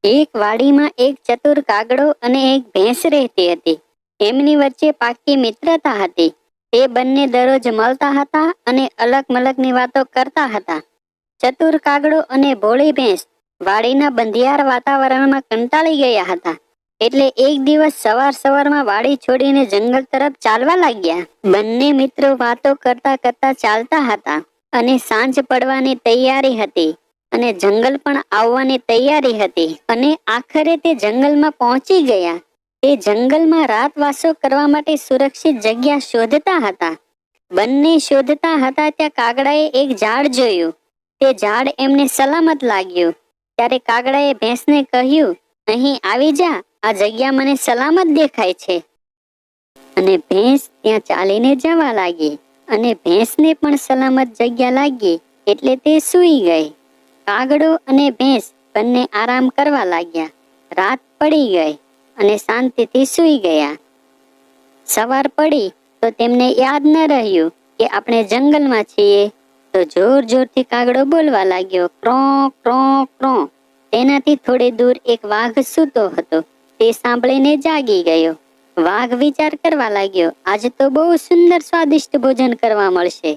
એક વાડીમાં એક ચતુર કાગડો અને એક ભેંસ રહેતી હતી. એમની વચ્ચે પાક્કી મિત્રતા હતી. તે બંને દરરોજ મળતા હતા અને અલગ મલકની વાતો કરતા હતા. ચતુર કાગડો અને ભોળી ભેંસ વાડીના બંધિયાર વાતાવરણમાં કંટાળી ગયા હતા. એટલે એક દિવસ સવારમાં વાડી છોડીને જંગલ તરફ ચાલવા લાગ્યા. બંને મિત્રો વાતો કરતા કરતા ચાલતા હતા અને સાંજ પડવાની તૈયારી હતી અને જંગલ પણ આવવાની તૈયારી હતી. અને આખરે તે જંગલમાં પહોંચી ગયા. તે જંગલમાં રાતવાસો કરવા માટે સુરક્ષિત જગ્યા શોધતા હતા. બંને શોધતા હતા ત્યાં કાગડાએ એક ઝાડ જોયું. તે ઝાડ એમને સલામત લાગ્યું. ત્યારે કાગડાએ ભેંસને કહ્યું, અહીં આવી જા, આ જગ્યા મને સલામત દેખાય છે. અને ભેંસ ત્યાં ચાલીને જવા લાગી અને ભેંસને પણ સલામત જગ્યા લાગી એટલે તે સૂઈ ગઈ. કાગડો અને ભેંસ બંને આરામ કરવા લાગ્યા. રાત પડી ગઈ અને શાંતિથી સૂઈ ગયા. સવાર પડી તો તેમને યાદ ન રહ્યું કે આપણે જંગલમાં છીએ. તો જોર જોરથી કાગડો બોલવા લાગ્યો, ક્રો ક્રો ક્રો. તેનાથી થોડે દૂર એક વાઘ સૂતો હતો. તે સાંભળીને જાગી ગયો. વાઘ વિચાર કરવા લાગ્યો, આજે તો બહુ સુંદર સ્વાદિષ્ટ ભોજન કરવા મળશે.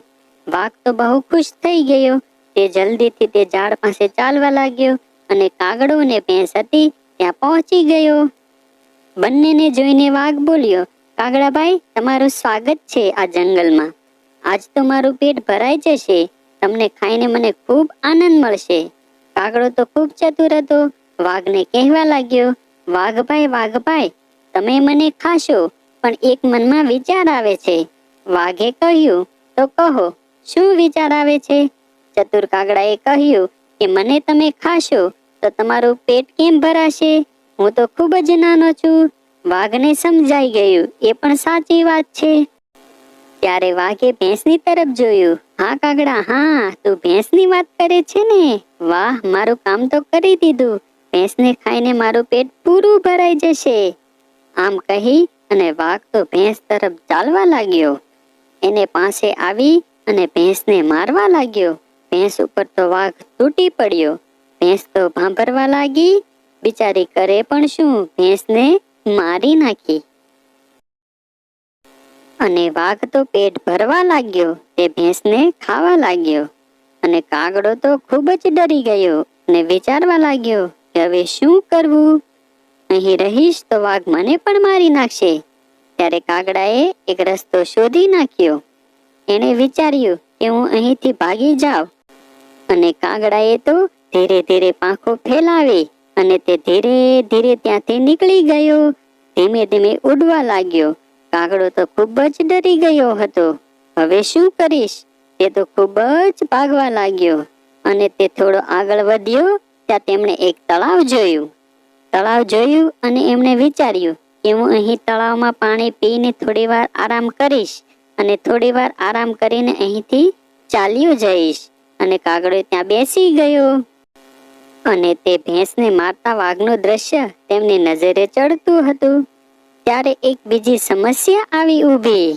વાઘ તો બહુ ખુશ થઈ ગયો. તે જલ્દીથી તે ઝાડ પાસે ચાલવા લાગ્યો અને કાગડો અને ભેંસ હતી ત્યાં પહોંચી ગયો. બંનેને જોઈને વાઘ બોલ્યો, કાગડાભાઈ, તમારું સ્વાગત છે આ જંગલમાં. આજ તો મારું પેટ ભરાઈ જશે. તમને ખાઈને મને ખૂબ આનંદ મળશે. કાગડો તો ખૂબ ચતુર હતો. વાઘને કહેવા લાગ્યો, વાઘભાઈ, તમે મને ખાશો, પણ એક મનમાં વિચાર આવે છે. વાઘે કહ્યું, તો કહો, શું વિચાર આવે છે? ચતુર કાગડાએ કહ્યું કે મને તમે ખાશો તો તમારું પેટ કેમ ભરાશે? હું તો ખૂબ જ નાનો છું. વાઘને સમજાઈ ગયું, એ પણ સાચી વાત છે. ત્યારે વાઘે ભેંસની તરફ જોયું. હા કાગડા, હા, તું ભેંસની વાત કરે છે ને? વાહ, મારું કામ તો કરી દીધું. ભેંસને ખાઈને મારું પેટ પૂરું ભરાઈ જશે. આમ કહી અને વાઘ તો ભેંસ તરફ ચાલવા લાગ્યો. એને પાસે આવી અને ભેંસને મારવા લાગ્યો. ભેંસ ઉપર તો વાઘ તૂટી પડ્યો. ભેંસ તો ભાંભરવા લાગી. બિચારી કરે પણ શું, ભેંસને મારી નાખી. અને વાઘ તો પેટ ભરવા લાગ્યો. તે ભેંસને ખાવા લાગ્યો. અને કાગડો તો ખૂબ જ ડરી ગયો અને વિચારવા લાગ્યો કે હવે શું કરવું? અહીં રહીશ તો વાઘ મને પણ મારી નાખશે. ત્યારે કાગડાએ એક રસ્તો શોધી નાખ્યો. એણે વિચાર્યું કે હું અહીંથી ભાગી જાઉં. અને કાગડાએ તો ધીરે ધીરે પાંખો ફેલાવી અને તે ધીરે ધીરે ત્યાંથી નીકળી ગયો. ધીમે ધીમે ઉડવા લાગ્યો. કાગડો તો ખૂબ જ ડરી ગયો હતો. હવે શું કરીશ? તે તો ખૂબ જ ભાગવા લાગ્યો. અને તે થોડો આગળ વધ્યો ત્યાં તેમણે એક તળાવ જોયું. અને એમણે વિચાર્યું કે હું અહીં તળાવમાં પાણી પીને થોડી વાર આરામ કરીશ અને થોડી વાર આરામ કરીને અહીંથી ચાલ્યો જઈશ. અને કાગડો ત્યાં બેસી ગયો. અને તે ભેંસને મારતા વાઘનું દ્રશ્ય તેમની નજરે ચડતું હતું. ત્યારે એક બીજી સમસ્યા આવી ઊભી.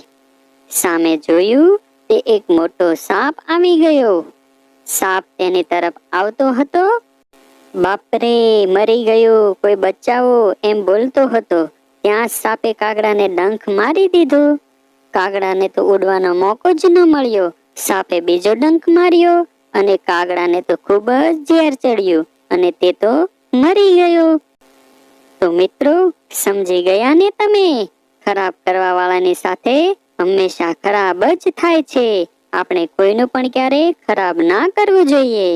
સામે જોયું તે એક મોટો સાપ આવી ગયો. સાપ તેની તરફ આવતો હતો. બાપરે, મરી ગયો, કોઈ બચાવો, એમ બોલતો હતો. ત્યાં સાપે કાગડાને ડંખ મારી દીધો. કાગડાને તો ઉડવાનો મોકો જ ન મળ્યો. સાપે બીજો ડંખ માર્યો અને કાગડાને તો ખૂબ જ ઝેર ચડ્યું અને તે તો મરી ગયો. તો મિત્રો, સમજી ગયા ને તમે? ખરાબ કરવા વાળાની સાથે હંમેશા ખરાબ જ થાય છે. આપણે કોઈનું પણ ક્યારે ખરાબ ના કરવું જોઈએ.